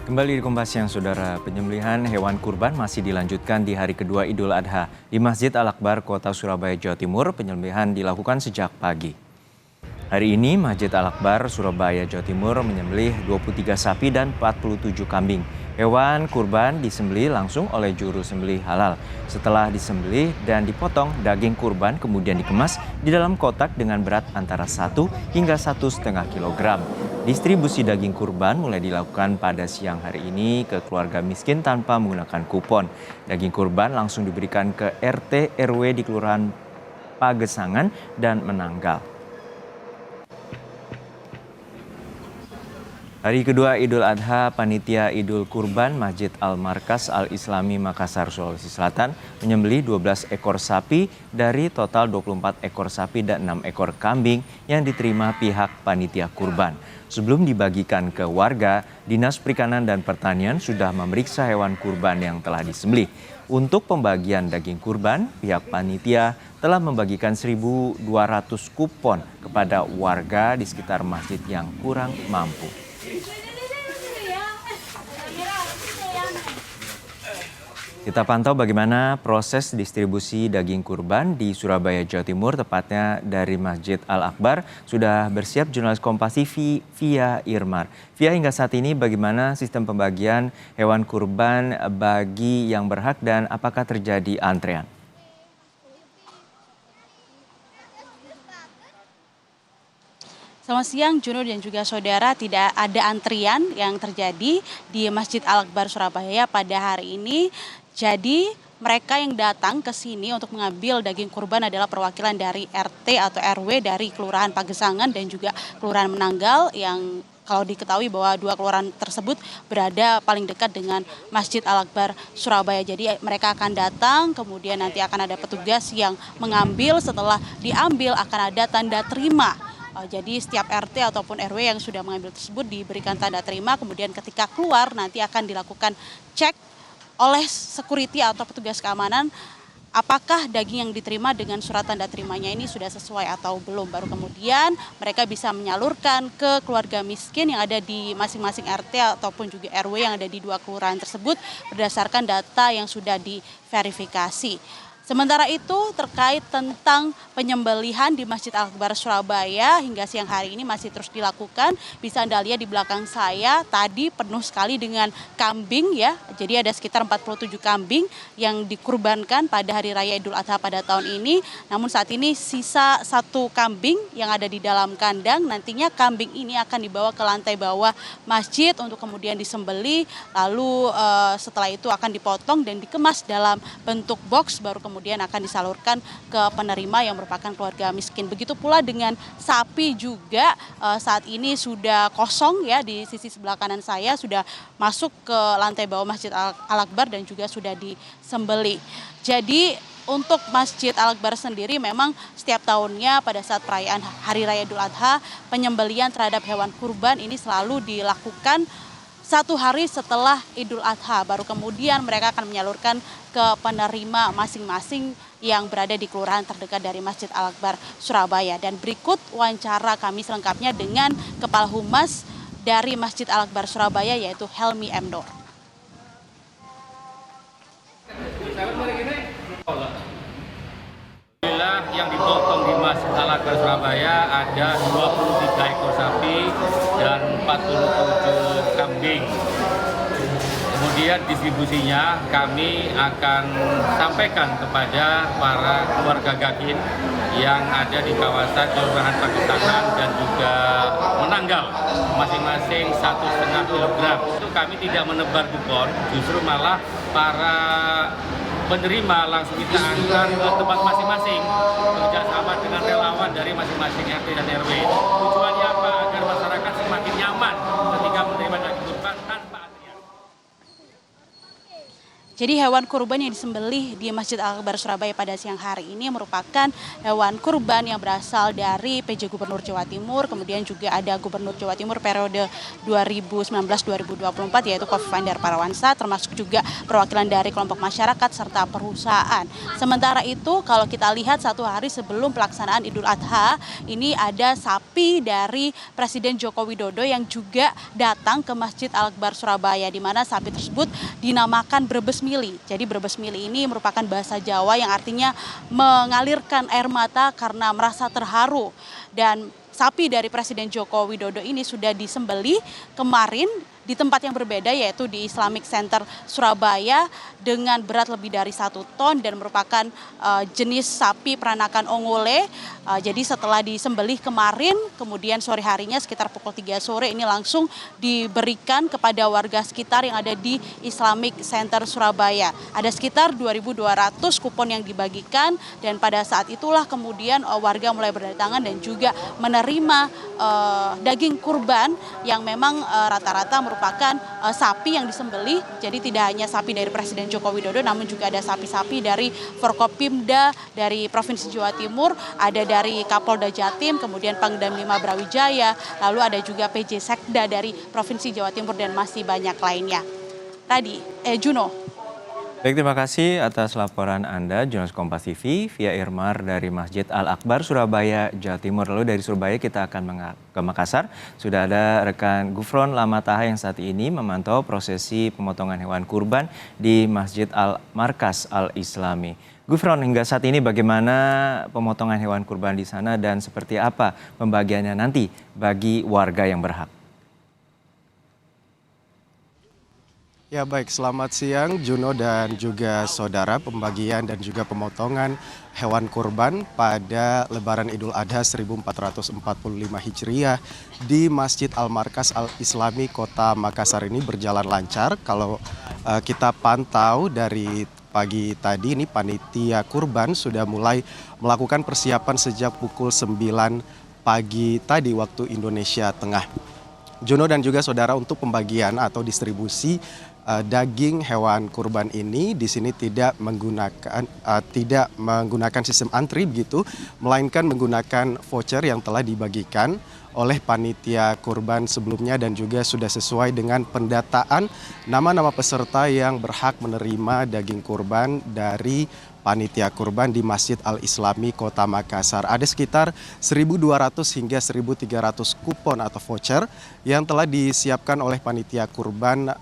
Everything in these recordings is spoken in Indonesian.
Kembali di Kompas Siang, Saudara. Penyembelihan hewan kurban masih dilanjutkan di hari kedua Idul Adha. Di Masjid Al-Akbar, Kota Surabaya, Jawa Timur, penyembelihan dilakukan sejak pagi. Hari ini, Masjid Al-Akbar, Surabaya, Jawa Timur menyembelih 23 sapi dan 47 kambing. Hewan kurban disembelih langsung oleh juru sembelih halal. Setelah disembelih dan dipotong, daging kurban kemudian dikemas di dalam kotak dengan berat antara 1 hingga 1,5 kilogram. Distribusi daging kurban mulai dilakukan pada siang hari ini ke keluarga miskin tanpa menggunakan kupon. Daging kurban langsung diberikan ke RT RW di Kelurahan Pagesangan dan Menanggal. Hari kedua Idul Adha, Panitia Idul Kurban Masjid Al-Markas Al-Islami Makassar, Sulawesi Selatan menyembelih 12 ekor sapi dari total 24 ekor sapi dan 6 ekor kambing yang diterima pihak panitia kurban. Sebelum dibagikan ke warga, Dinas Perikanan dan Pertanian sudah memeriksa hewan kurban yang telah disembelih. Untuk pembagian daging kurban, pihak panitia telah membagikan 1.200 kupon kepada warga di sekitar masjid yang kurang mampu. Kita pantau bagaimana proses distribusi daging kurban di Surabaya, Jawa Timur, tepatnya dari Masjid Al-Akbar. Sudah bersiap jurnalis Kompas TV Via Irmar. Via, hingga saat ini bagaimana sistem pembagian hewan kurban bagi yang berhak dan apakah terjadi antrean? Selamat siang, Juno dan juga saudara. Tidak ada antrian yang terjadi di Masjid Al-Akbar Surabaya pada hari ini. Jadi mereka yang datang ke sini untuk mengambil daging kurban adalah perwakilan dari RT atau RW dari Kelurahan Pagesangan dan juga Kelurahan Menanggal, yang kalau diketahui bahwa dua kelurahan tersebut berada paling dekat dengan Masjid Al-Akbar Surabaya. Jadi mereka akan datang, kemudian nanti akan ada petugas yang mengambil. Setelah diambil akan ada tanda terima. Jadi setiap RT ataupun RW yang sudah mengambil tersebut diberikan tanda terima, kemudian ketika keluar nanti akan dilakukan cek oleh security atau petugas keamanan apakah daging yang diterima dengan surat tanda terimanya ini sudah sesuai atau belum. Baru kemudian mereka bisa menyalurkan ke keluarga miskin yang ada di masing-masing RT ataupun juga RW yang ada di dua kelurahan tersebut berdasarkan data yang sudah diverifikasi. Sementara itu terkait tentang penyembelihan di Masjid Al-Akbar Surabaya hingga siang hari ini masih terus dilakukan. Bisa Anda lihat di belakang saya tadi penuh sekali dengan kambing ya. Jadi ada sekitar 47 kambing yang dikurbankan pada hari raya Idul Adha pada tahun ini. Namun saat ini sisa 1 kambing yang ada di dalam kandang. Nantinya kambing ini akan dibawa ke lantai bawah masjid untuk kemudian disembelih. Lalu setelah itu akan dipotong dan dikemas dalam bentuk box, baru kemudian akan disalurkan ke penerima yang merupakan keluarga miskin. Begitu pula dengan sapi juga saat ini sudah kosong ya, di sisi sebelah kanan saya sudah masuk ke lantai bawah Masjid Al-Akbar dan juga sudah disembelih. Jadi untuk Masjid Al-Akbar sendiri memang setiap tahunnya pada saat perayaan Hari Raya Idul Adha, penyembelihan terhadap hewan kurban ini selalu dilakukan 1 hari setelah Idul Adha, baru kemudian mereka akan menyalurkan ke penerima masing-masing yang berada di kelurahan terdekat dari Masjid Al-Akbar Surabaya. Dan berikut wawancara kami selengkapnya dengan Kepala Humas dari Masjid Al-Akbar Surabaya, yaitu Helmi M. Nur. Yang dipotong di Masjid Al-Akbar Surabaya ada 23 ekor sapi dan 47 kambing. Kemudian distribusinya kami akan sampaikan kepada para keluarga Gakin yang ada di kawasan Kelurahan Pagesangan dan juga Menanggal, masing-masing 1,5 kilogram. Itu kami tidak menebar kupon, justru malah para penerima langsung kita antar ke tempat masing-masing bekerjasama dengan relawan dari masing-masing RT dan RW. Tujuannya apa? Agar masyarakat semakin nyaman ketika menerima daging kurban tanpa antrian. Jadi hewan kurban yang disembelih di Masjid Al-Akbar Surabaya pada siang hari ini merupakan hewan kurban yang berasal dari PJ Gubernur Jawa Timur, kemudian juga ada Gubernur Jawa Timur periode 2019-2024 yaitu Khofifah Indar Parawansa, termasuk juga perwakilan dari kelompok masyarakat serta perusahaan. Sementara itu kalau kita lihat satu hari sebelum pelaksanaan Idul Adha, ini ada sapi dari Presiden Joko Widodo yang juga datang ke Masjid Al-Akbar Surabaya, di mana sapi tersebut dinamakan Brebes Mili. Jadi Brebes Mili ini merupakan bahasa Jawa yang artinya mengalirkan air mata karena merasa terharu. Dan sapi dari Presiden Joko Widodo ini sudah disembelih kemarin di tempat yang berbeda, yaitu di Islamic Center Surabaya dengan berat lebih dari 1 ton dan merupakan jenis sapi peranakan ongole. Jadi setelah disembelih kemarin, kemudian sore harinya sekitar pukul 3 sore ini langsung diberikan kepada warga sekitar yang ada di Islamic Center Surabaya. Ada sekitar 2.200 kupon yang dibagikan dan pada saat itulah kemudian warga mulai berdatangan dan juga menerima daging kurban yang memang rata-rata merupakan sapi yang disembelih. Jadi tidak hanya sapi dari Presiden Joko Widodo, namun juga ada sapi-sapi dari Forkopimda dari Provinsi Jawa Timur, ada dari Kapolda Jatim, kemudian Pangdam 5 Brawijaya, lalu ada juga PJ Sekda dari Provinsi Jawa Timur dan masih banyak lainnya. Juno. Baik, terima kasih atas laporan Anda, jurnalis Kompas TV, via Irmar dari Masjid Al-Akbar, Surabaya, Jawa Timur. Lalu dari Surabaya kita akan ke Makassar. Sudah ada rekan Gufron Lamataha yang saat ini memantau prosesi pemotongan hewan kurban di Masjid Al-Markas Al-Islami. Gufron, hingga saat ini bagaimana pemotongan hewan kurban di sana dan seperti apa pembagiannya nanti bagi warga yang berhak? Ya baik, selamat siang Juno dan juga saudara. Pembagian dan juga pemotongan hewan kurban pada Lebaran Idul Adha 1445 Hijriah di Masjid Al-Markas Al-Islami Kota Makassar ini berjalan lancar. Kalau kita pantau dari pagi tadi ini panitia kurban sudah mulai melakukan persiapan sejak pukul 9 pagi tadi waktu Indonesia Tengah. Juno dan juga saudara, untuk pembagian atau distribusi daging hewan kurban ini di sini tidak menggunakan sistem antri begitu, melainkan menggunakan voucher yang telah dibagikan oleh panitia kurban sebelumnya dan juga sudah sesuai dengan pendataan nama-nama peserta yang berhak menerima daging kurban dari panitia kurban di Masjid Al-Islami Kota Makassar. Ada sekitar 1.200 hingga 1.300 kupon atau voucher yang telah disiapkan oleh panitia kurban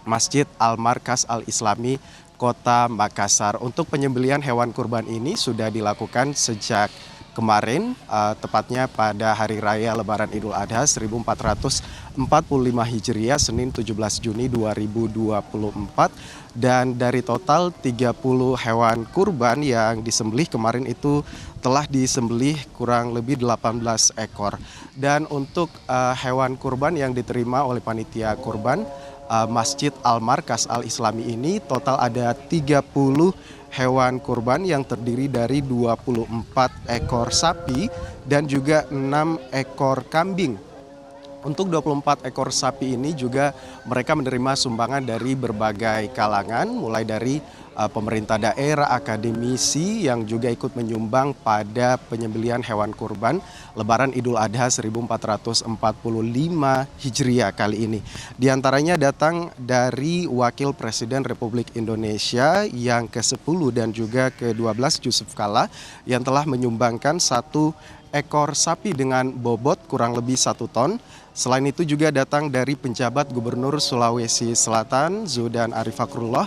Masjid Al-Markas Al-Islami Kota Makassar. Untuk penyembelihan hewan kurban ini sudah dilakukan sejak kemarin, tepatnya pada Hari Raya Lebaran Idul Adha 1445 Hijriah, Senin 17 Juni 2024. Dan dari total 30 hewan kurban yang disembelih kemarin itu telah disembelih kurang lebih 18 ekor. Dan untuk hewan kurban yang diterima oleh panitia kurban Masjid Al-Markas Al-Islami ini total ada 30 hewan kurban yang terdiri dari 24 ekor sapi dan juga 6 ekor kambing. Untuk 24 ekor sapi ini juga mereka menerima sumbangan dari berbagai kalangan, mulai dari pemerintah daerah, akademisi yang juga ikut menyumbang pada penyembelihan hewan kurban Lebaran Idul Adha 1445 Hijriah kali ini. Di antaranya datang dari Wakil Presiden Republik Indonesia yang ke-10 dan juga ke-12 Yusuf Kala yang telah menyumbangkan 1 ekor sapi dengan bobot kurang lebih 1 ton. Selain itu juga datang dari penjabat Gubernur Sulawesi Selatan Zudan Arif Fakrullah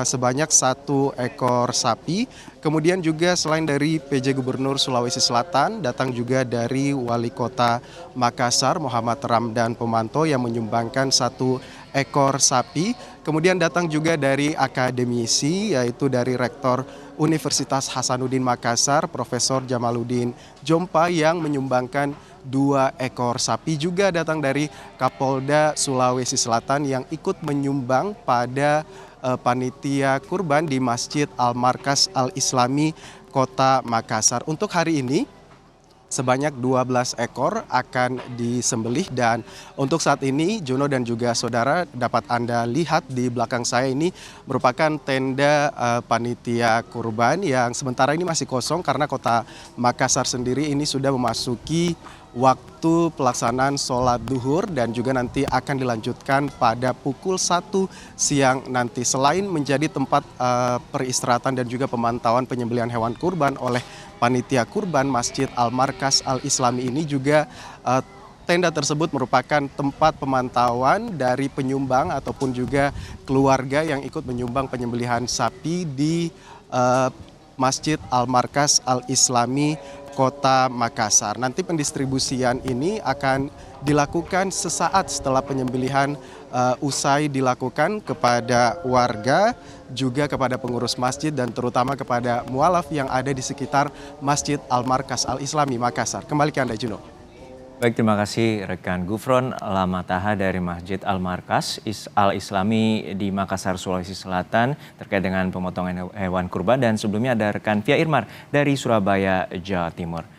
sebanyak 1 ekor sapi. Kemudian juga selain dari PJ Gubernur Sulawesi Selatan, datang juga dari Wali Kota Makassar Muhammad Ramdan Pemanto yang menyumbangkan 1 ekor sapi. Kemudian datang juga dari akademisi, yaitu dari Rektor Universitas Hasanuddin Makassar Profesor Jamaluddin Jompa yang menyumbangkan 2 ekor sapi. Juga datang dari Kapolda Sulawesi Selatan yang ikut menyumbang pada panitia kurban di Masjid Al-Markas Al-Islami Kota Makassar. Untuk hari ini sebanyak 12 ekor akan disembelih. Dan untuk saat ini Juno dan juga saudara dapat Anda lihat di belakang saya ini merupakan tenda panitia kurban yang sementara ini masih kosong karena Kota Makassar sendiri ini sudah memasuki waktu pelaksanaan sholat duhur dan juga nanti akan dilanjutkan pada pukul 1 siang nanti. Selain menjadi tempat peristirahatan dan juga pemantauan penyembelihan hewan kurban oleh panitia kurban, Masjid Al-Markas Al-Islami ini juga tenda tersebut merupakan tempat pemantauan dari penyumbang ataupun juga keluarga yang ikut menyumbang penyembelihan sapi di Masjid Al-Markas Al-Islami Kota Makassar. Nanti pendistribusian ini akan dilakukan sesaat setelah penyembelihan usai dilakukan kepada warga, juga kepada pengurus masjid dan terutama kepada mualaf yang ada di sekitar Masjid Al-Markas Al-Islami Makassar. Kembali ke Anda, Juno. Baik, terima kasih rekan Gufron Lamataha dari Masjid Al-Markas Al-Islami di Makassar, Sulawesi Selatan terkait dengan pemotongan hewan kurban. Dan sebelumnya ada rekan Fia Irmar dari Surabaya, Jawa Timur.